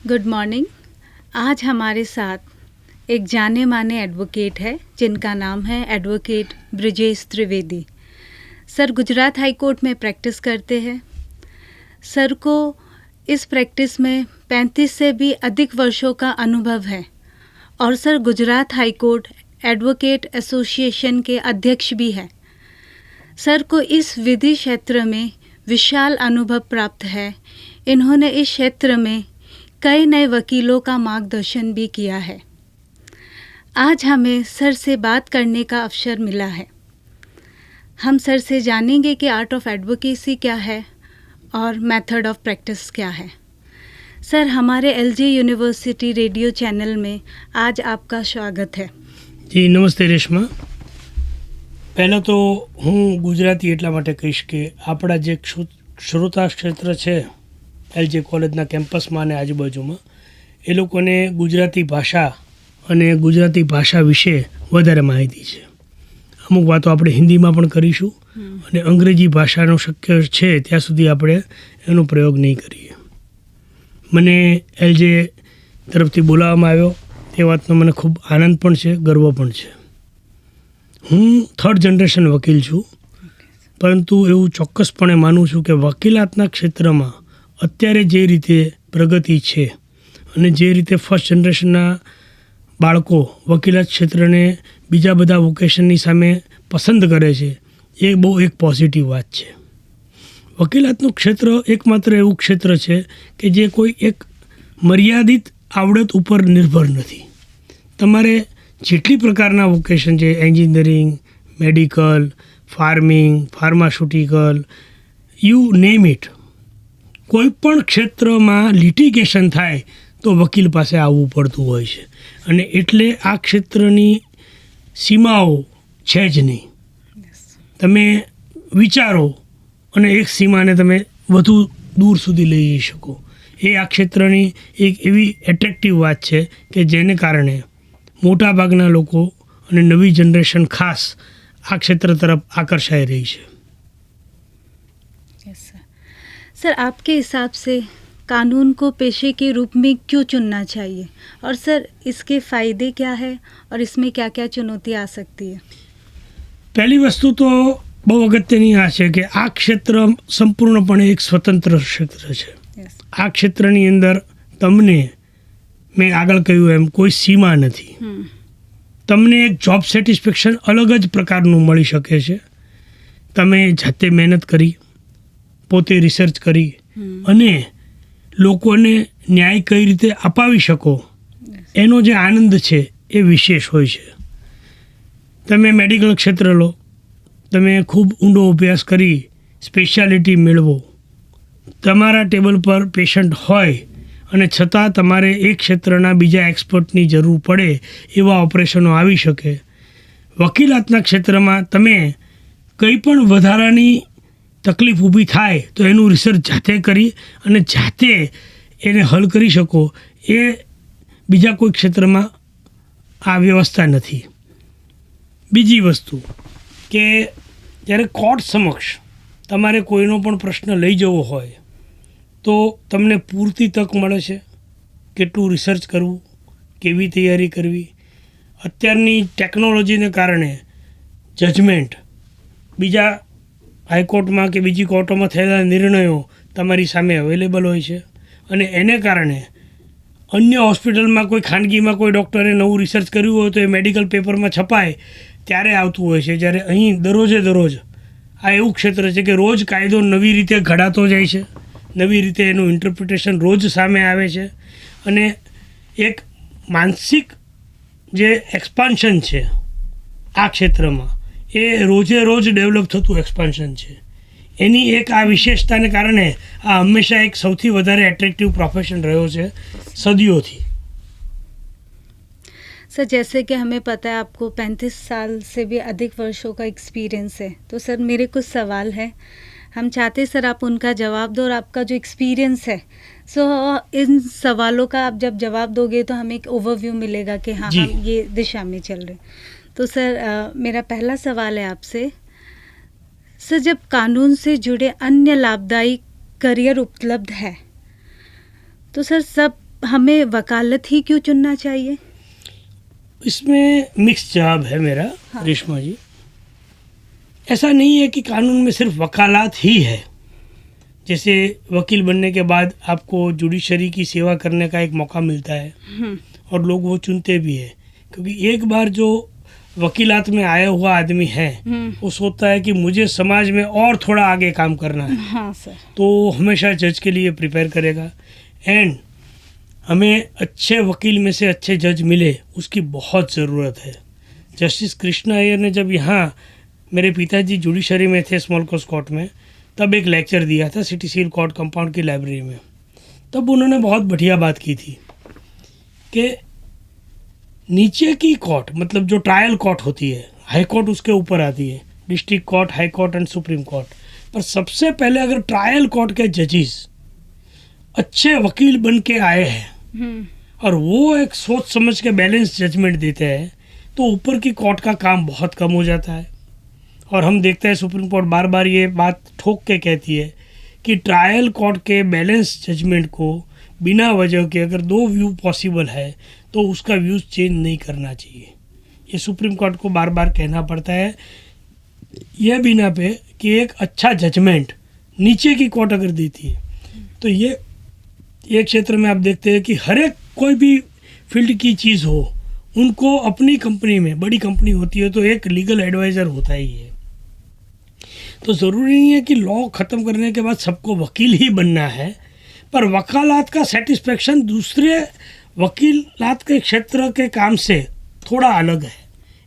Good morning. आज हमारे साथ एक जाने माने एडवोकेट है जिनका नाम है advocate Brijesh Trivedi. Sir Gujarat high court में प्रैक्टिस करते हैं। सर को इस प्रैक्टिस में 35 से भी अधिक वर्षों का अनुभव है और sir Gujarat high court advocate association के अध्यक्ष भी हैं। सर को इस विधि क्षेत्र में विशाल अनुभव प्राप्त है। इन्होंने इस क्षेत्र में कई नए वकीलों का मार्गदर्शन भी किया है। आज हमें सर से बात करने का अवसर मिला है। हम सर से जानेंगे कि आर्ट ऑफ एडवोकेसी क्या है और मेथड ऑफ प्रैक्टिस क्या है। सर, हमारे एलजे यूनिवर्सिटी रेडियो चैनल में आज आपका स्वागत है। जी नमस्ते रेशमा। પહેલાં તો હું ગુજરાતી એટલા માટે કહીશ કે આપણા જે શ્રોતા ક્ષેત્ર છે એલજે કોલેજના કેમ્પસમાં અને આજુબાજુમાં એ લોકોને ગુજરાતી ભાષા અને ગુજરાતી ભાષા વિશે વધારે માહિતી છે. અમુક વાતો આપણે હિન્દીમાં પણ કરીશું અને અંગ્રેજી ભાષાનો શક્ય છે ત્યાં સુધી આપણે એનો પ્રયોગ નહીં કરીએ. મને એલજે તરફથી બોલાવવામાં આવ્યો તે વાતનો મને ખૂબ આનંદ પણ છે, ગર્વ પણ છે. હું 3rd જનરેશન વકીલ છું, પરંતુ એવું ચોક્કસપણે માનું છું કે વકીલાતના ક્ષેત્રમાં અત્યારે જે રીતે પ્રગતિ છે અને જે રીતે ફર્સ્ટ જનરેશનના બાળકો વકીલાત ક્ષેત્રને બીજા બધા વોકેશનની સામે પસંદ કરે છે એ બહુ એક પોઝિટિવ વાત છે. વકીલાતનું ક્ષેત્ર એકમાત્ર એવું ક્ષેત્ર છે કે જે કોઈ એક મર્યાદિત આવડત ઉપર નિર્ભર નથી. તમારે જેટલી પ્રકારના વોકેશન છે, engineering, medical, farming, pharmaceutical, you name it, કોઈ પણ ક્ષેત્રમાં લિટિગેશન થાય તો વકીલ પાસે આવવું પડતું હોય છે. અને એટલે આ ક્ષેત્રની સીમાઓ છે જ નહીં. તમે વિચારો અને એક સીમાને તમે વધુ દૂર સુધી લઈ જઈ શકો. એ આ ક્ષેત્રની એક એવી એટ્રેક્ટિવ વાત છે કે જેને કારણે મોટાભાગના લોકો અને નવી જનરેશન ખાસ આ ક્ષેત્ર તરફ આકર્ષાઈ રહી છે. सर, आपके हिसाब से कानून को पेशे के रूप में क्यों चुनना चाहिए और सर इसके फ़ायदे क्या है और इसमें क्या क्या चुनौती आ सकती है? પહેલી વસ્તુ તો બહુ અગત્યની આ છે કે આ ક્ષેત્ર સંપૂર્ણપણે એક સ્વતંત્ર ક્ષેત્ર છે. આ ક્ષેત્રની અંદર તમને મેં આગળ કહ્યું એમ કોઈ સીમા નથી. તમને એક જોબ સેટિસ્ફેક્શન અલગ જ પ્રકારનું મળી શકે છે. તમે જાતે મહેનત કરી, પોતે રિસર્ચ કરી અને લોકોને ન્યાય કઈ રીતે અપાવી શકો એનો જે આનંદ છે એ વિશેષ હોય છે. તમે મેડિકલ ક્ષેત્ર લો, તમે ખૂબ ઊંડો અભ્યાસ કરી સ્પેશિયાલિટી મેળવો, તમારા ટેબલ પર પેશન્ટ હોય અને છતાં તમારે એ ક્ષેત્રના બીજા એક્સપર્ટની જરૂર પડે એવા ઓપરેશનો આવી શકે. વકીલાતના ક્ષેત્રમાં તમે કંઈ પણ વધારાની તકલીફ ઊભી થાય તો એનું રિસર્ચ જાતે કરી અને જાતે એને હલ કરી શકો. એ બીજા કોઈ ક્ષેત્રમાં આ વ્યવસ્થા નથી. બીજી વસ્તુ કે જ્યારે કોર્ટ સમક્ષ તમારે કોઈનો પણ પ્રશ્ન લઈ જવો હોય તો તમને પૂરતી તક મળે છે. કેટલું રિસર્ચ કરવું, કેવી તૈયારી કરવી. અત્યારની ટેકનોલોજીને કારણે જજમેન્ટ બીજા હાઈકોર્ટમાં કે બીજી કોર્ટોમાં થયેલા નિર્ણયો તમારી સામે અવેલેબલ હોય છે અને એને કારણે અન્ય હોસ્પિટલમાં કોઈ ખાનગીમાં કોઈ ડૉક્ટરે નવું રિસર્ચ કર્યું હોય તો એ મેડિકલ પેપરમાં છપાય ત્યારે આવતું હોય છે. જ્યારે અહીં દરરોજ આ એવું ક્ષેત્ર છે કે રોજ કાયદો નવી રીતે ઘડાતો જાય છે, નવી રીતે એનું ઇન્ટરપ્રિટેશન રોજ સામે આવે છે અને એક માનસિક જે એક્સપાન્શન છે આ ક્ષેત્રમાં એ રોજે રોજ ડેવલપ થતું એક્સપાન્શન છે. એની એક આ વિશેષતાને કારણે આ હંમેશા એક સૌથી વધારે એટ્રેક્ટિવ પ્રોફેશન રહ્યો છે સદીઓથી. सर, जैसे कि हमें पता है आपको 35 साल से भी अधिक वर्षों का एक्सपीरियंस है, तो सर मेरे कुछ सवाल हैं. हम चाहते सर आप उनका जवाब दो और आपका जो एक्सपीरियंस है सो इन सवालों का आप जब जवाब दोगे तो हमें एक ओवरव्यू मिलेगा कि हाँ हम ये दिशा में चल रहे. तो सर मेरा पहला सवाल है आपसे. सर, जब कानून से जुड़े अन्य लाभदायी करियर उपलब्ध है तो सर सब हमें वकालत ही क्यों चुनना चाहिए? इसमें मिक्स जवाब है मेरा। हाँ। रेशमा जी, ऐसा नहीं है कि कानून में सिर्फ वकालत ही है। जैसे वकील बनने के बाद आपको जुडिशरी की सेवा करने का एक मौका मिलता है और लोग वो चुनते भी है, क्योंकि एक बार जो वकीलात में आया हुआ आदमी है वो सोचता है कि मुझे समाज में और थोड़ा आगे काम करना है। हाँ सर। तो हमेशा जज के लिए प्रिपेयर करेगा। एंड हमें अच्छे वकील में से अच्छे जज मिले, उसकी बहुत ज़रूरत है। जस्टिस कृष्णा अय्यर ने जब यहाँ मेरे पिताजी जुडिशरी में थे स्मॉल कोर्ट कोर्ट में, तब एक लेक्चर दिया था सिटी सिविल कोर्ट कंपाउंड की लाइब्रेरी में। तब उन्होंने बहुत बढ़िया बात की थी कि नीचे की कोर्ट, मतलब जो ट्रायल कोर्ट होती है, हाई कोर्ट उसके ऊपर आती है, district court, high court and supreme court, पर सबसे पहले अगर ट्रायल कोर्ट के जजेस अच्छे वकील बन के आए हैं और वो एक सोच समझ के बैलेंस जजमेंट देते हैं, तो ऊपर की कोर्ट का काम बहुत कम हो जाता है। और हम देखते हैं सुप्रीम कोर्ट बार बार ये बात ठोक के कहती है कि ट्रायल कोर्ट के बैलेंस जजमेंट को बिना वजह के अगर दो व्यू पॉसिबल है तो उसका व्यूज़ चेंज नहीं करना चाहिए। ये सुप्रीम कोर्ट को बार बार कहना पड़ता है, यह बिना पे कि एक अच्छा जजमेंट नीचे की कोर्ट अगर देती है तो ये क्षेत्र में आप देखते हैं कि हर एक कोई भी फील्ड की चीज़ हो, उनको अपनी कंपनी में, बड़ी कंपनी होती है तो एक लीगल एडवाइज़र होता ही है। तो ज़रूरी नहीं है कि लॉ ख़त्म करने के बाद सबको वकील ही बनना है, पर वकालत का सेटिस्फेक्शन दूसरे वकीलात के क्षेत्र के काम से थोड़ा अलग है।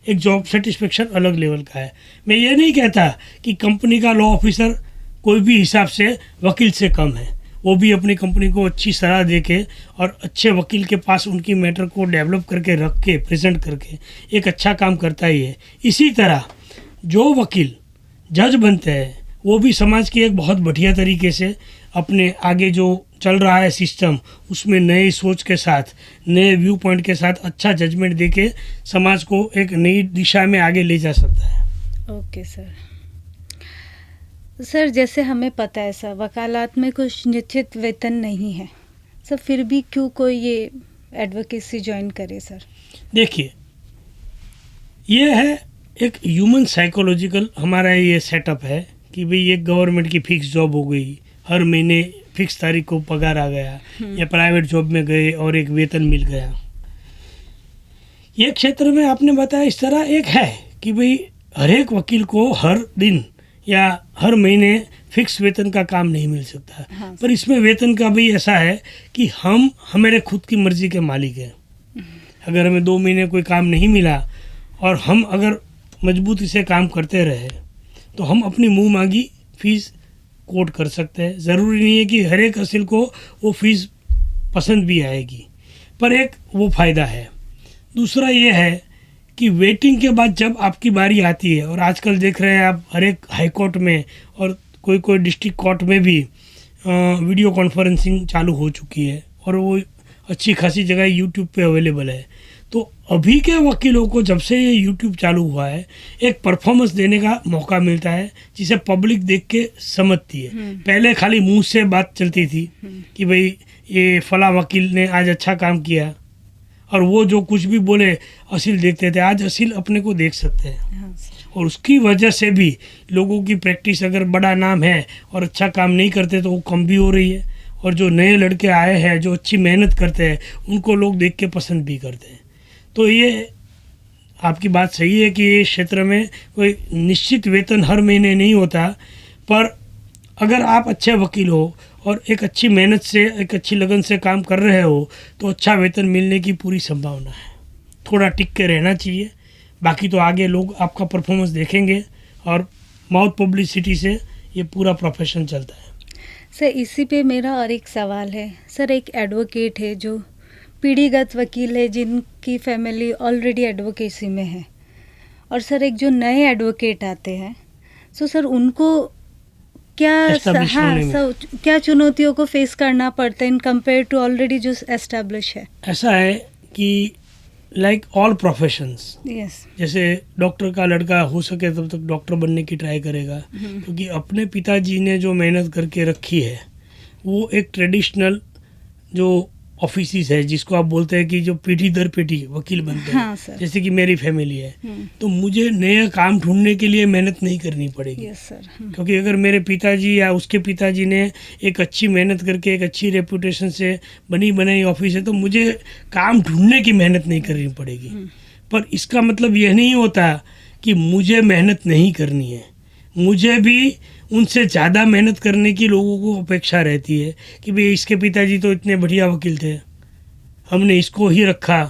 एक जॉब सेटिस्फेक्शन अलग लेवल का है। मैं ये नहीं कहता कि कंपनी का लॉ ऑफिसर कोई भी हिसाब से वकील से कम है, वो भी अपनी कंपनी को अच्छी सलाह दे के और अच्छे वकील के पास उनकी मैटर को डेवलप करके रख के प्रेजेंट करके एक अच्छा काम करता ही है। इसी तरह जो वकील जज बनते हैं वो भी समाज की एक बहुत बढ़िया तरीके से अपने आगे जो चल रहा है सिस्टम, उसमें नई सोच के साथ, नए व्यू पॉइंट के साथ अच्छा जजमेंट दे के समाज को एक नई दिशा में आगे ले जा सकता है। Okay sir. सर जैसे हमें पता है सर, वकालत में कुछ निश्चित वेतन नहीं है सर, फिर भी क्यों कोई ये एडवोकेसी ज्वाइन करे सर? देखिए, ये है एक ह्यूमन साइकोलॉजिकल हमारा ये सेटअप है कि भाई एक गवर्नमेंट की फिक्स जॉब हो गई, हर महीने फिक्स तारीख को पगार आ गया, या प्राइवेट जॉब में गए और एक वेतन मिल गया। ये क्षेत्र में आपने बताया इस तरह एक है कि भाई हर एक वकील को हर दिन या हर महीने फिक्स वेतन का काम नहीं मिल सकता। हाँ, पर इसमें वेतन का भी ऐसा है कि हम हमारे खुद की मर्जी के मालिक हैं। अगर हमें 2 महीने कोई काम नहीं मिला और हम अगर मजबूती से काम करते रहे तो हम अपनी मुंह मांगी फीस कोट कर सकते हैं। ज़रूरी नहीं है कि हर एक असील को वो फीस पसंद भी आएगी, पर एक वो फ़ायदा है। दूसरा ये है कि वेटिंग के बाद जब आपकी बारी आती है, और आजकल देख रहे हैं आप हर एक हाई कोर्ट में और कोई डिस्ट्रिक्ट कोर्ट में भी वीडियो कॉन्फ्रेंसिंग चालू हो चुकी है और वो अच्छी खासी जगह यूट्यूब पे अवेलेबल है। तो अभी के वकीलों को जब से ये यूट्यूब चालू हुआ है, एक परफॉर्मेंस देने का मौका मिलता है जिसे पब्लिक देख के समझती है। पहले खाली मुंह से बात चलती थी कि भाई ये फला वकील ने आज अच्छा काम किया, और वो जो कुछ भी बोले असील देखते थे। आज असील अपने को देख सकते हैं, और उसकी वजह से भी लोगों की प्रैक्टिस, अगर बड़ा नाम है और अच्छा काम नहीं करते तो वो कम भी हो रही है, और जो नए लड़के आए हैं जो अच्छी मेहनत करते हैं उनको लोग देख के पसंद भी करते हैं। तो ये आपकी बात सही है कि ये क्षेत्र में कोई निश्चित वेतन हर महीने नहीं होता, पर अगर आप अच्छे वकील हो और एक अच्छी मेहनत से, एक अच्छी लगन से काम कर रहे हो तो अच्छा वेतन मिलने की पूरी संभावना है। थोड़ा टिक के रहना चाहिए, बाकी तो आगे लोग आपका परफॉर्मेंस देखेंगे, और माउथ पब्लिसिटी से ये पूरा प्रोफेशन चलता है। सर इसी पे मेरा और एक सवाल है सर, एक एडवोकेट है जो पीढ़ीगत वकील है जिनकी फैमिली ऑलरेडी एडवोकेसी में है, और सर एक जो नए एडवोकेट आते हैं, सो सर उनको क्या क्या चुनौतियों को फेस करना पड़ता है इन कंपेयर टू ऑलरेडी जो एस्टेब्लिश है? ऐसा है कि लाइक ऑल प्रोफेशंस, जैसे डॉक्टर का लड़का हो सके तब तक डॉक्टर बनने की ट्राई करेगा, क्योंकि अपने पिताजी ने जो मेहनत करके रखी है वो एक ट्रेडिशनल जो ऑफिसेस है जिसको आप बोलते हैं कि जो पीढ़ी दर पीढ़ी वकील बनते हैं, हाँ सर। जैसे कि मेरी फैमिली है, तो मुझे नया काम ढूंढने के लिए मेहनत नहीं करनी पड़ेगी। Yes sir. क्योंकि अगर मेरे पिताजी या उसके पिताजी ने एक अच्छी मेहनत करके एक अच्छी रेपुटेशन से बनी बनाई ऑफिस है, तो मुझे काम ढूंढने की मेहनत नहीं करनी पड़ेगी। पर इसका मतलब यह नहीं होता कि मुझे मेहनत नहीं करनी है। मुझे भी उनसे ज़्यादा मेहनत करने की लोगों को अपेक्षा रहती है कि भाई इसके पिताजी तो इतने बढ़िया वकील थे, हमने इसको ही रखा,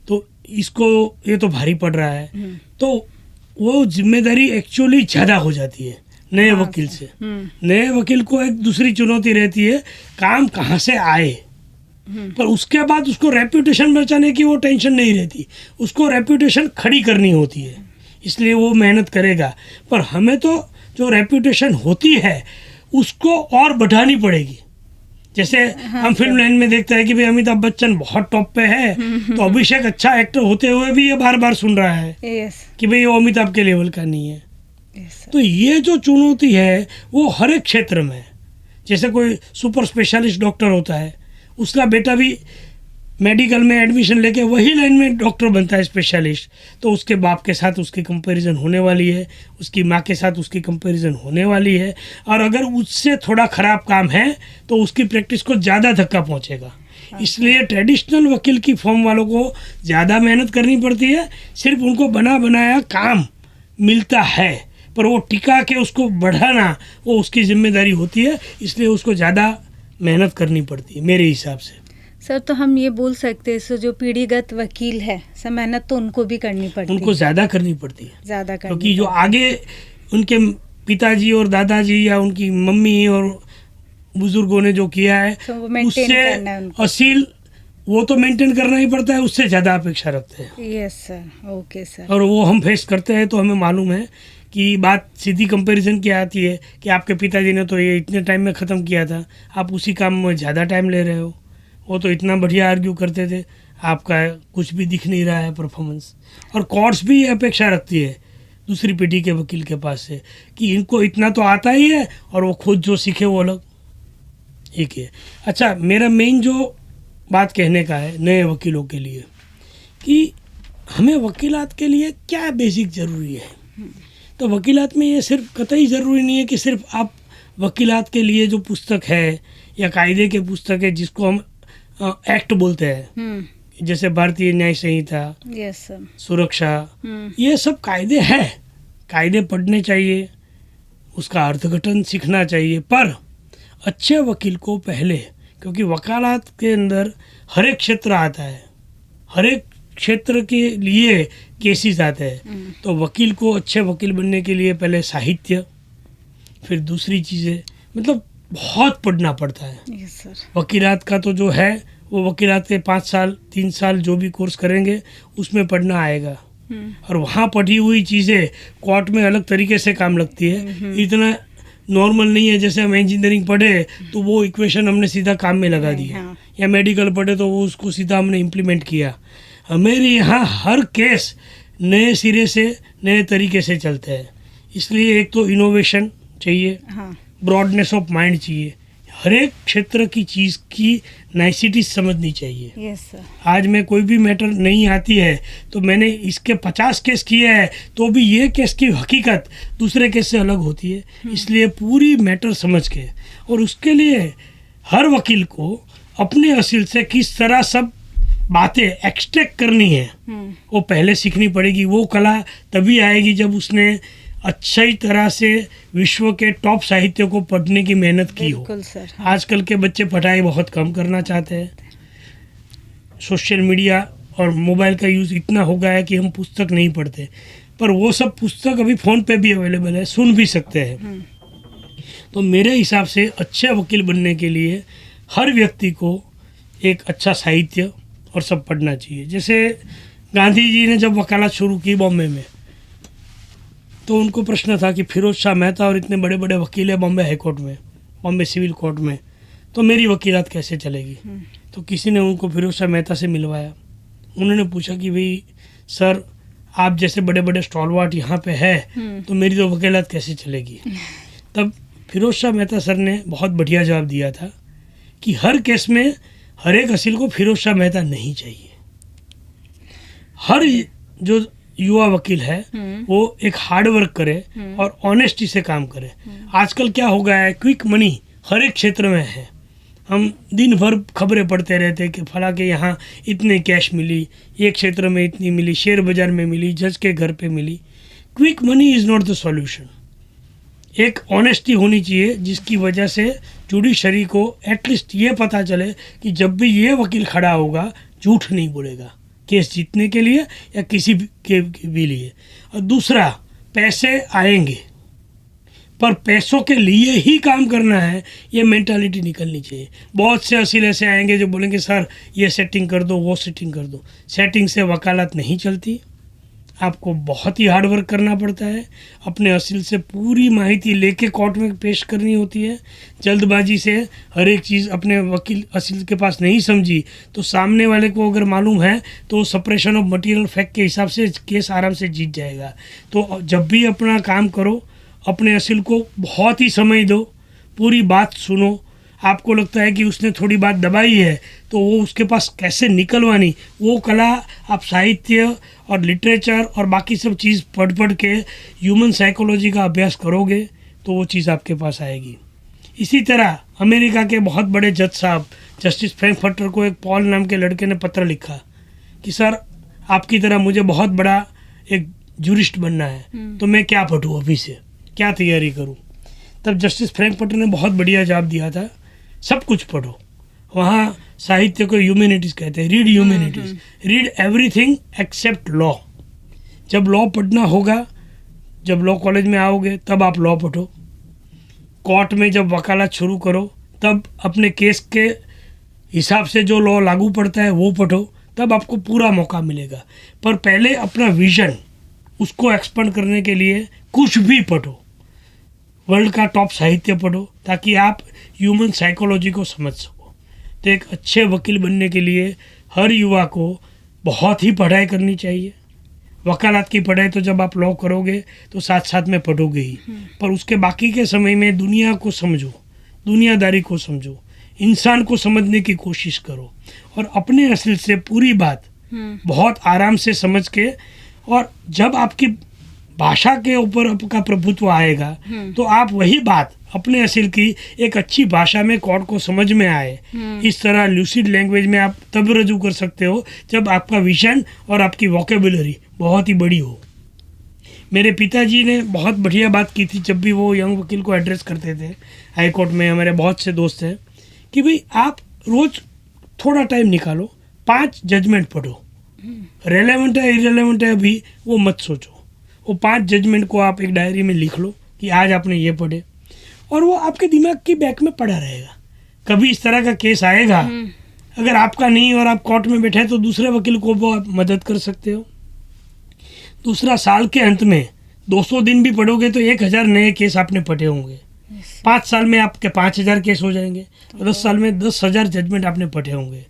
तो इसको ये तो भारी पड़ रहा है। तो वो जिम्मेदारी एक्चुअली ज़्यादा हो जाती है नए वकील से। नए वकील को एक दूसरी चुनौती रहती है, काम कहाँ से आए। पर उसके बाद उसको रेप्यूटेशन बचाने की वो टेंशन नहीं रहती, उसको रेप्यूटेशन खड़ी करनी होती है, इसलिए वो मेहनत करेगा। पर हमें तो जो रेप्यूटेशन होती है उसको और बढ़ानी पड़ेगी। जैसे हम फिल्म लाइन में देखते हैं कि भाई अमिताभ बच्चन बहुत टॉप पे है, तो अभिषेक अच्छा एक्टर होते हुए भी ये बार बार सुन रहा है कि भाई वो अमिताभ के लेवल का नहीं है। तो ये जो चुनौती है वो हर एक क्षेत्र में है। जैसे कोई सुपर स्पेशलिस्ट डॉक्टर होता है, उसका बेटा भी मेडिकल में एडमिशन लेके वही लाइन में डॉक्टर बनता है स्पेशलिस्ट, तो उसके बाप के साथ उसकी कंपैरिजन होने वाली है, उसकी माँ के साथ उसकी कंपैरिजन होने वाली है, और अगर उससे थोड़ा ख़राब काम है तो उसकी प्रैक्टिस को ज़्यादा धक्का पहुँचेगा। इसलिए ट्रेडिशनल वकील की फॉर्म वालों को ज़्यादा मेहनत करनी पड़ती है। सिर्फ उनको बना बनाया काम मिलता है, पर वो टिका के उसको बढ़ाना वो उसकी जिम्मेदारी होती है, इसलिए उसको ज़्यादा मेहनत करनी पड़ती है मेरे हिसाब से। सर, तो हम ये बोल सकते हैं सो जो पीढ़ीगत वकील है सर, मेहनत तो उनको भी करनी पड़ती है, उनको ज़्यादा करनी पड़ती है, ज़्यादा करनी, क्योंकि जो आगे उनके पिताजी और दादाजी या उनकी मम्मी और बुजुर्गों ने जो किया है उससे असील वो तो मेंटेन करना ही पड़ता है, उससे ज़्यादा अपेक्षा रखते हैं। Yes sir, okay sir. और वो हम फेस करते हैं, तो हमें मालूम है कि बात सीधी कंपैरिजन की आती है कि आपके पिताजी ने तो ये इतने टाइम में ख़त्म किया था, आप उसी काम में ज़्यादा टाइम ले रहे हो। वो तो इतना बढ़िया आर्ग्यू करते थे, आपका कुछ भी दिख नहीं रहा है परफॉर्मेंस। और कोर्ट्स भी ये अपेक्षा रखती है दूसरी पीढ़ी के वकील के पास से कि इनको इतना तो आता ही है और वो खुद जो सीखे वो अलग एक है। अच्छा, मेरा मेन जो बात कहने का है नए वकीलों के लिए कि हमें वकीलात के लिए क्या बेसिक ज़रूरी है। तो वकीलात में ये सिर्फ कतई ज़रूरी नहीं है कि सिर्फ आप वकीलात के लिए जो पुस्तक है या कायदे के पुस्तक है जिसको हम एक्ट बोलते हैं, जैसे भारतीय न्याय संहिता, यस सर, सुरक्षा, ये सब कायदे हैं, कायदे पढ़ने चाहिए, उसका अर्थघटन सीखना चाहिए। पर अच्छे वकील को पहले, क्योंकि वकालत के अंदर हर एक क्षेत्र आता है, हर एक क्षेत्र के लिए केसेस आते हैं, तो वकील को अच्छे वकील बनने के लिए पहले साहित्य, फिर दूसरी चीज़ें, मतलब बहुत पढ़ना पड़ता है। Yes sir. वकीलात का तो जो है वो वकीलात के 5 साल 3 साल जो भी कोर्स करेंगे उसमें पढ़ना आएगा, और वहाँ पढ़ी हुई चीज़ें कोर्ट में अलग तरीके से काम लगती है, इतना नॉर्मल नहीं है। जैसे हम इंजीनियरिंग पढ़े तो वो इक्वेशन हमने सीधा काम में लगा दिया, या मेडिकल पढ़े तो वो उसको सीधा हमने इम्प्लीमेंट किया। हमारे यहाँ हर केस नए सिरे से नए तरीके से चलते हैं, इसलिए एक तो इनोवेशन चाहिए, ब्रॉडनेस ऑफ माइंड चाहिए, हर एक क्षेत्र की चीज़ की नाइसिटी समझनी चाहिए। Yes sir. आज मैं कोई भी मैटर नहीं आती है तो मैंने इसके 50 केस किए हैं, तो भी ये केस की हकीकत दूसरे केस से अलग होती है, इसलिए पूरी मैटर समझ के, और उसके लिए हर वकील को अपने असील से किस तरह सब बातें एक्सट्रैक्ट करनी है वो पहले सीखनी पड़ेगी। वो कला तभी आएगी जब उसने अच्छी तरह से विश्व के टॉप साहित्य को पढ़ने की मेहनत की हो। सर, आजकल के बच्चे पढ़ाई बहुत कम करना चाहते हैं, सोशल मीडिया और मोबाइल का यूज़ इतना हो गया है कि हम पुस्तक नहीं पढ़ते, पर वो सब पुस्तक अभी फ़ोन पे भी अवेलेबल है, सुन भी सकते हैं। तो मेरे हिसाब से अच्छे वकील बनने के लिए हर व्यक्ति को एक अच्छा साहित्य और सब पढ़ना चाहिए। जैसे गांधी जी ने जब वकालत शुरू की बॉम्बे में, तो उनको प्रश्न था कि फिरोज शाह मेहता और इतने बड़े बड़े वकील हैं बॉम्बे हाई कोर्ट में, बॉम्बे सिविल कोर्ट में, तो मेरी वकीलात कैसे चलेगी। तो किसी ने उनको फिरोज शाह मेहता से मिलवाया। उन्होंने पूछा कि भाई सर, आप जैसे बड़े बड़े स्टॉलवार्ट यहाँ पे है, तो मेरी तो वकीलात कैसे चलेगी। तब फिरोज शाह मेहता सर ने बहुत बढ़िया जवाब दिया था कि हर केस में हर एक असील को फिरोज शाह मेहता नहीं चाहिए। हर जो युवा वकील है वो एक हार्ड वर्क करे और ऑनेस्टी से काम करे। आजकल क्या हो गया है, क्विक मनी हर एक क्षेत्र में है। हम दिन भर खबरें पढ़ते रहते हैं कि फला के यहाँ इतने कैश मिली, एक क्षेत्र में इतनी मिली, शेयर बाजार में मिली, जज के घर पे मिली। Quick money is not the solution. एक ऑनेस्टी होनी चाहिए जिसकी वजह से जुडिशरी को एटलीस्ट ये पता चले कि जब भी ये वकील खड़ा होगा झूठ नहीं बोलेगा केस जीतने के लिए या किसी के भी लिए। और दूसरा, पैसे आएंगे पर पैसों के लिए ही काम करना है, ये मेंटालिटी निकलनी चाहिए। बहुत से असील ऐसे आएंगे जो बोलेंगे सर ये सेटिंग कर दो, वो सेटिंग कर दो। सेटिंग से वकालत नहीं चलती। आपको बहुत ही हार्ड वर्क करना पड़ता है। अपने असील से पूरी माहिती लेके कोर्ट में पेश करनी होती है। जल्दबाजी से हर एक चीज़ अपने वकील असील के पास नहीं समझी तो सामने वाले को अगर मालूम है तो सप्रेशन ऑफ मटेरियल फैक्ट के हिसाब से केस आराम से जीत जाएगा। तो जब भी अपना काम करो, अपने असील को बहुत ही समय दो, पूरी बात सुनो। आपको लगता है कि उसने थोड़ी बात दबाई है तो वो उसके पास कैसे निकलवानी, वो कला आप साहित्य और लिटरेचर और बाकी सब चीज़ पढ़ के ह्यूमन साइकोलॉजी का अभ्यास करोगे तो वो चीज़ आपके पास आएगी। इसी तरह अमेरिका के बहुत बड़े जज साहब जस्टिस फ्रैंकफर्टर को एक पॉल नाम के लड़के ने पत्र लिखा कि सर आपकी तरह मुझे बहुत बड़ा एक जूरिस्ट बनना है, तो मैं क्या पढ़ूँ, अभी से क्या तैयारी करूँ। तब जस्टिस फ्रैंकफर्टर ने बहुत बढ़िया जवाब दिया था, सब कुछ पढ़ो। वहाँ साहित्य को ह्यूमैनिटीज़ कहते हैं, read humanities, read everything except law. जब लॉ पढ़ना होगा, जब लॉ कॉलेज में आओगे तब आप लॉ पढ़ो। कोर्ट में जब वकालत शुरू करो तब अपने केस के हिसाब से जो लॉ लागू पड़ता है वो पढ़ो, तब आपको पूरा मौका मिलेगा। पर पहले अपना विजन उसको एक्सपेंड करने के लिए कुछ भी पढ़ो, वर्ल्ड का टॉप साहित्य पढ़ो ताकि आप ह्यूमन साइकोलॉजी को समझ सको। तो एक अच्छे वकील बनने के लिए हर युवा को बहुत ही पढ़ाई करनी चाहिए। वकालत की पढ़ाई तो जब आप लॉ करोगे तो साथ साथ में पढ़ोगे ही, पर उसके बाकी के समय में दुनिया को समझो, दुनियादारी को समझो, इंसान को समझने की कोशिश करो और अपने असल से पूरी बात बहुत आराम से समझ के, और जब आपकी भाषा के ऊपर आपका प्रभुत्व आएगा तो आप वही बात अपने असील की एक अच्छी भाषा में कोर्ट को समझ में आए। इस तरह लूसिड लैंग्वेज में आप तब रजू कर सकते हो जब आपका विजन और आपकी वोकेबुलरी बहुत ही बड़ी हो। मेरे पिताजी ने बहुत बढ़िया बात की थी जब भी वो यंग वकील को एड्रेस करते थे हाई कोर्ट में। हमारे बहुत से दोस्त हैं कि भाई आप रोज़ थोड़ा टाइम निकालो, 5 जजमेंट पढ़ो। रेलेवेंट है इरेलेवेंट है अभी वो मत सोचो, वो 5 जजमेंट को आप एक डायरी में लिख लो कि आज आपने ये पढ़े, और वो आपके दिमाग की बैक में पड़ा रहेगा। कभी इस तरह का केस आएगा, अगर आपका नहीं और आप कोर्ट में बैठे हैं तो दूसरे वकील को वो आप मदद कर सकते हो। दूसरा, साल के अंत में 200 दिन भी पढ़ोगे तो 1000 नए केस आपने पढ़े होंगे। 5 साल में आपके 5000 केस हो जाएंगे, 10 साल में 10,000 जजमेंट आपने पढ़े होंगे।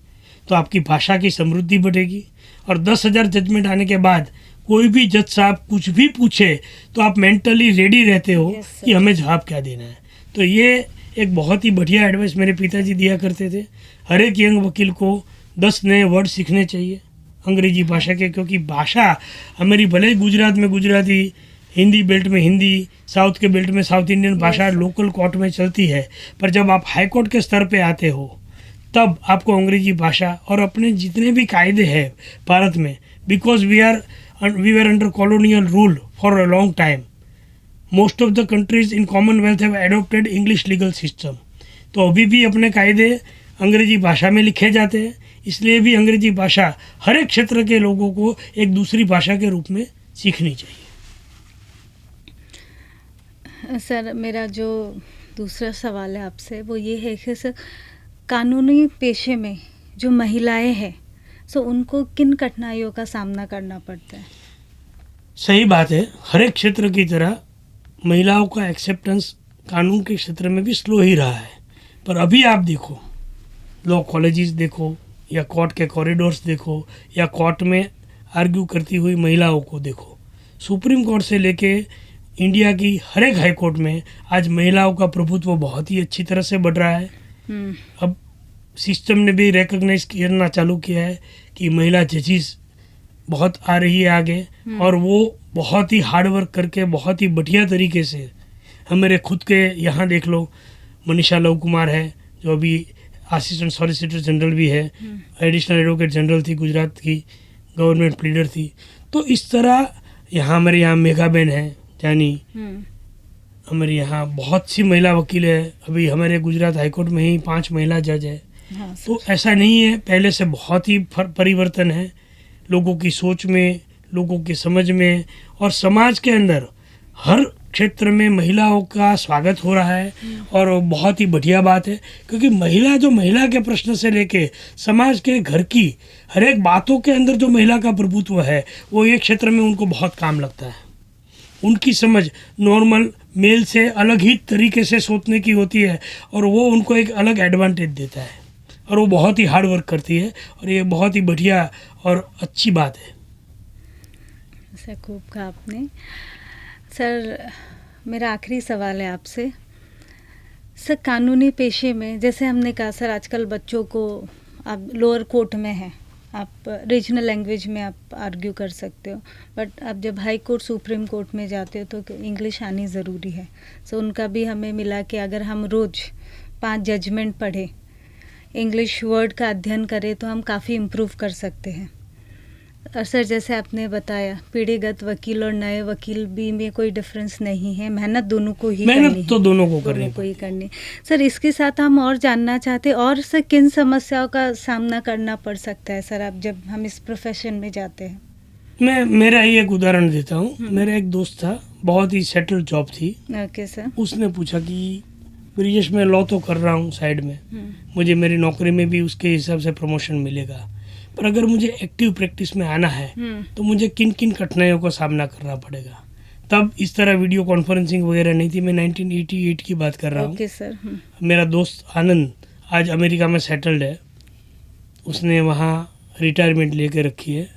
तो आपकी भाषा की समृद्धि बढ़ेगी, और 10,000 जजमेंट आने के बाद कोई भी जज साहब कुछ भी पूछे तो आप मेंटली रेडी रहते हो कि हमें जवाब क्या देना है। तो ये एक बहुत ही बढ़िया एडवाइस मेरे पिताजी दिया करते थे। हर एक यंग वकील को 10 नए वर्ड सीखने चाहिए अंग्रेजी भाषा के, क्योंकि भाषा हमारी भले ही गुजरात में गुजराती, हिंदी बेल्ट में हिंदी, साउथ के बेल्ट में साउथ इंडियन भाषा लोकल कोर्ट में चलती है, पर जब आप हाई कोर्ट के स्तर पे आते हो तब आपको अंग्रेजी भाषा और अपने जितने भी कायदे हैं भारत में, because we were under colonial rule for a long time, most of the countries in commonwealth have adopted English legal system. तो अभी भी अपने कायदे अंग्रेजी भाषा में लिखे जाते हैं, इसलिए भी अंग्रेजी भाषा हर एक क्षेत्र के लोगों को एक दूसरी भाषा के रूप में सीखनी चाहिए। सर, मेरा जो दूसरा सवाल है आपसे वो ये है कि सर कानूनी पेशे में जो महिलाएं हैं सो उनको किन कठिनाइयों का सामना करना पड़ता है? सही बात है, हर एक क्षेत्र की तरह महिलाओं का एक्सेप्टेंस कानून के क्षेत्र में भी स्लो ही रहा है। पर अभी आप देखो, लॉ कॉलेजेस देखो या कोर्ट के कॉरिडोर्स देखो या कोर्ट में आर्ग्यू करती हुई महिलाओं को देखो, सुप्रीम कोर्ट से लेके इंडिया की हर एक हाई कोर्ट में आज महिलाओं का प्रभुत्व बहुत ही अच्छी तरह से बढ़ रहा है। अब सिस्टम ने भी रिकॉग्नाइज करना चालू किया है कि महिला जजेस बहुत आ रही है आगे, और वो बहुत ही हार्ड वर्क करके बहुत ही बढ़िया तरीके से, हमारे खुद के यहाँ देख लो, मनीषा लव कुमार है जो अभी असिस्टेंट सॉलिसिटर जनरल भी है, एडिशनल एडवोकेट जनरल थी, गुजरात की गवर्नमेंट प्लीडर थी। तो इस तरह यहाँ हमारे यहाँ मेघाबेन है जानी, हमारे यहाँ बहुत सी महिला वकील है, अभी हमारे गुजरात हाईकोर्ट में ही 5 महिला जज है। हाँ, तो ऐसा नहीं है, पहले से बहुत ही परिवर्तन है लोगों की सोच में, लोगों की समझ में, और समाज के अंदर हर क्षेत्र में महिलाओं का स्वागत हो रहा है, और वो बहुत ही बढ़िया बात है, क्योंकि महिला के प्रश्न से लेके समाज के घर की हर एक बातों के अंदर जो महिला का प्रभुत्व है वो एक क्षेत्र में उनको बहुत काम लगता है। उनकी समझ नॉर्मल मेल से अलग ही तरीके से सोचने की होती है, और वो उनको एक अलग एडवांटेज देता है, और वो बहुत ही हार्ड वर्क करती है, और ये बहुत ही बढ़िया और अच्छी बात है। सर खूब कहा आपने। सर मेरा आखिरी सवाल है आपसे। सर कानूनी पेशे में जैसे हमने कहा सर, आजकल बच्चों को आप लोअर कोर्ट में हैं, आप रीजनल लैंग्वेज में आप आर्ग्यू कर सकते हो, बट आप जब हाई कोर्ट सुप्रीम कोर्ट में जाते हो तो इंग्लिश आनी ज़रूरी है। सो उनका भी हमें मिला कि अगर हम रोज़ 5 जजमेंट पढ़ें, इंग्लिश वर्ड का अध्ययन करें तो हम काफ़ी इम्प्रूव कर सकते हैं। और सर जैसे आपने बताया, पीढ़ीगत वकील और नए वकील भी में कोई डिफरेंस नहीं है, मेहनत दोनों को ही करनी है। मेहनत तो दोनों को करनी। सर इसके साथ हम और जानना चाहते, और सर किन समस्याओं का सामना करना पड़ सकता है सर आप जब हम इस प्रोफेशन में जाते हैं? मैं मेरा ही एक उदाहरण देता हूँ। मेरा एक दोस्त था, बहुत ही सेटल्ड जॉब थी। Okay sir. उसने पूछा कि ब्रिजेश मैं लॉ तो कर रहा हूँ साइड में, मुझे मेरी नौकरी में भी उसके हिसाब से प्रमोशन मिलेगा, पर अगर मुझे एक्टिव प्रैक्टिस में आना है तो मुझे किन किन कठिनाइयों का सामना करना पड़ेगा। तब इस तरह वीडियो कॉन्फ्रेंसिंग वगैरह नहीं थी, मैं 1988 की बात कर रहा हूँ। Okay sir. मेरा दोस्त आनंद आज अमेरिका में सेटल्ड है, उसने वहाँ रिटायरमेंट लेके रखी है।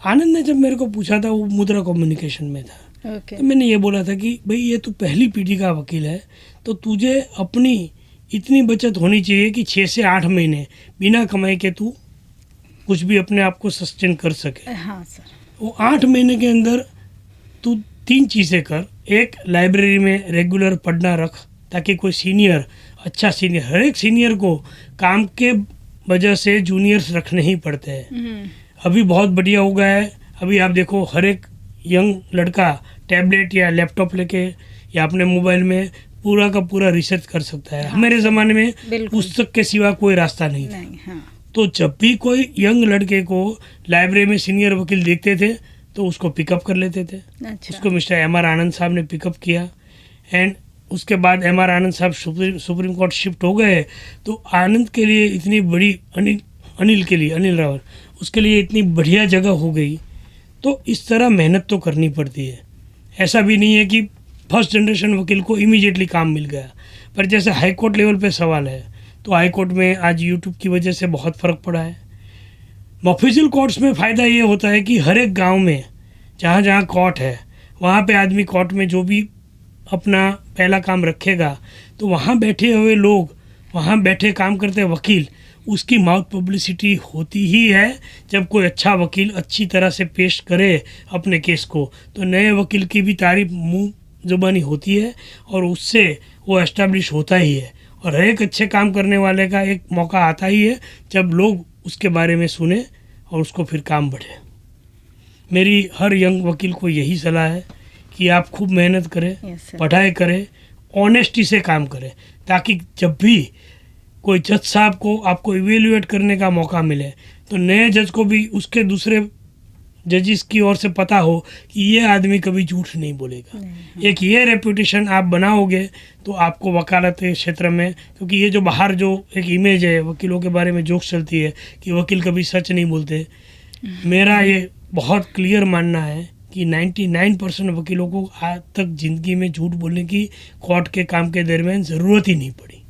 आनंद ने जब मेरे को पूछा था, वो मुद्रा कम्युनिकेशन में था, तो मैंने ये बोला था कि भाई ये तू पहली पीढ़ी का वकील है, तो तुझे अपनी इतनी बचत होनी चाहिए कि 6 से 8 महीने बिना कमाई के तू कुछ भी अपने आप को सस्टेन कर सके। हाँ सर। वो 8 महीने के अंदर तू 3 चीज़ें कर। एक, लाइब्रेरी में रेगुलर पढ़ना रख, ताकि कोई सीनियर, अच्छा सीनियर, हर एक सीनियर को काम के वजह से जूनियर्स रखने ही पड़ते हैं। अभी बहुत बढ़िया हो गया है, अभी आप देखो हर एक यंग लड़का टैबलेट या लैपटॉप लेके या अपने मोबाइल में पूरा का पूरा रिसर्च कर सकता है। हमारे ज़माने में पुस्तक के सिवा कोई रास्ता नहीं था। हाँ। तो जब भी कोई यंग लड़के को लाइब्रेरी में सीनियर वकील देखते थे तो उसको पिकअप कर लेते थे। अच्छा। उसको मिस्टर एम.आर. आनंद साहब ने पिकअप किया, एंड उसके बाद एम.आर. आनंद साहब सुप्रीम कोर्ट शिफ्ट हो गए। तो आनंद के लिए इतनी बड़ी, अनिल रावल, उसके लिए इतनी बढ़िया जगह हो गई। तो इस तरह मेहनत तो करनी पड़ती है। ऐसा भी नहीं है कि फर्स्ट जनरेशन वकील को इमीडिएटली काम मिल गया। पर जैसे हाई कोर्ट लेवल पे सवाल है, तो हाई कोर्ट में आज यूट्यूब की वजह से बहुत फ़र्क पड़ा है। ऑफिशियल कोर्ट्स में फ़ायदा ये होता है कि हर एक गांव में जहाँ जहाँ कोर्ट है, वहाँ पे आदमी कोर्ट में जो भी अपना पहला काम रखेगा, तो वहाँ बैठे हुए लोग, वहाँ बैठे काम करते वकील, उसकी माउथ पब्लिसिटी होती ही है। जब कोई अच्छा वकील अच्छी तरह से पेश करे अपने केस को, तो नए वकील की भी तारीफ मुँह ज़ुबानी होती है, और उससे वो एस्टेब्लिश होता ही है। और हर एक अच्छे काम करने वाले का एक मौका आता ही है जब लोग उसके बारे में सुने और उसको फिर काम बढ़े। मेरी हर यंग वकील को यही सलाह है कि आप खूब मेहनत करें, पढ़ाई करें, ऑनेस्टी से काम करें, ताकि जब भी कोई जज साहब को आपको इवेल्युएट करने का मौका मिले, तो नए जज को भी उसके दूसरे जजिस की ओर से पता हो कि ये आदमी कभी झूठ नहीं बोलेगा। एक ये रेपुटेशन आप बनाओगे तो आपको वकालत के क्षेत्र में, क्योंकि ये जो बाहर जो एक इमेज है वकीलों के बारे में जोक चलती है कि वकील कभी सच नहीं बोलते, मेरा ये बहुत क्लियर मानना है कि 99% वकीलों को आज तक ज़िंदगी में झूठ बोलने की कोर्ट के काम के दरमियान ज़रूरत ही नहीं पड़ी।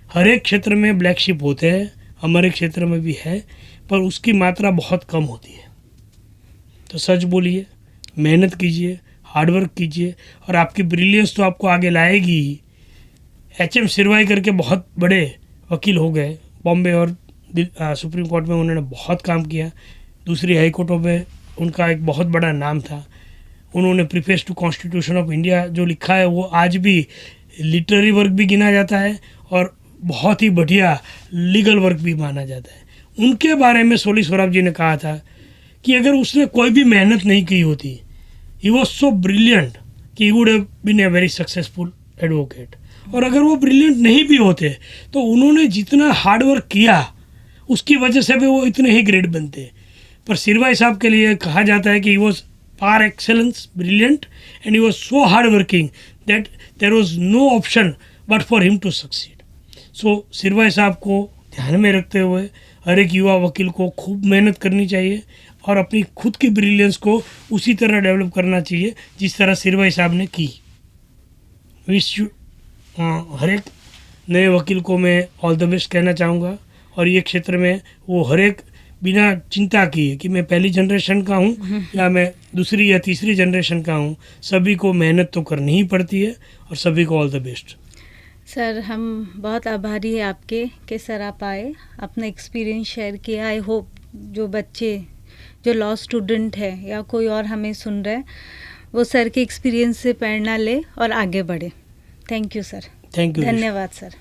हर एक क्षेत्र में ब्लैक शिप होते हैं, हमारे क्षेत्र में भी है, पर उसकी मात्रा बहुत कम होती है। तो सच बोलिए, मेहनत कीजिए, हार्डवर्क कीजिए, और आपकी ब्रिलियंस तो आपको आगे लाएगी ही। एच.एम. सिरवाई करके बहुत बड़े वकील हो गए, बॉम्बे और सुप्रीम कोर्ट में उन्होंने बहुत काम किया। दूसरी हाई कोर्टों में उनका एक बहुत बड़ा नाम था। उन्होंने preface to constitution of India जो लिखा है वो आज भी लिटरेरी वर्क भी गिना जाता है और बहुत ही बढ़िया लीगल वर्क भी माना जाता है। उनके बारे में सोली सोराब जी ने कहा था कि अगर उसने कोई भी मेहनत नहीं की होती, ही वॉज सो ब्रिलियंट कि he would have been a very successful advocate. और अगर वो ब्रिलियंट नहीं भी होते तो उन्होंने जितना हार्ड वर्क किया उसकी वजह से भी वो इतने ही ग्रेट बनते। पर सिरवाई साहब के लिए कहा जाता है कि he was par excellence, brilliant, and he was so hard working that there was no option but for him to succeed. So सिरवाई साहब को ध्यान में रखते हुए हर एक युवा वकील को खूब मेहनत करनी चाहिए और अपनी खुद की ब्रिलियंस को उसी तरह डेवलप करना चाहिए जिस तरह सिरवाई साहब ने की। विश हर एक नए वकील को मैं ऑल द बेस्ट कहना चाहूँगा और ये क्षेत्र में वो हर एक बिना चिंता किए कि मैं पहली जनरेशन का हूँ या मैं दूसरी या तीसरी जनरेशन का हूँ, सभी को मेहनत तो करनी ही पड़ती है और सभी को ऑल द बेस्ट। सर हम बहुत आभारी हैं आपके कि सर आप आए, अपना एक्सपीरियंस शेयर किया। आई होप जो बच्चे जो लॉ स्टूडेंट है या कोई और हमें सुन रहे हैं वो सर के एक्सपीरियंस से प्रेरणा ले और आगे बढ़े। Thank you sir. Thank you. धन्यवाद सर।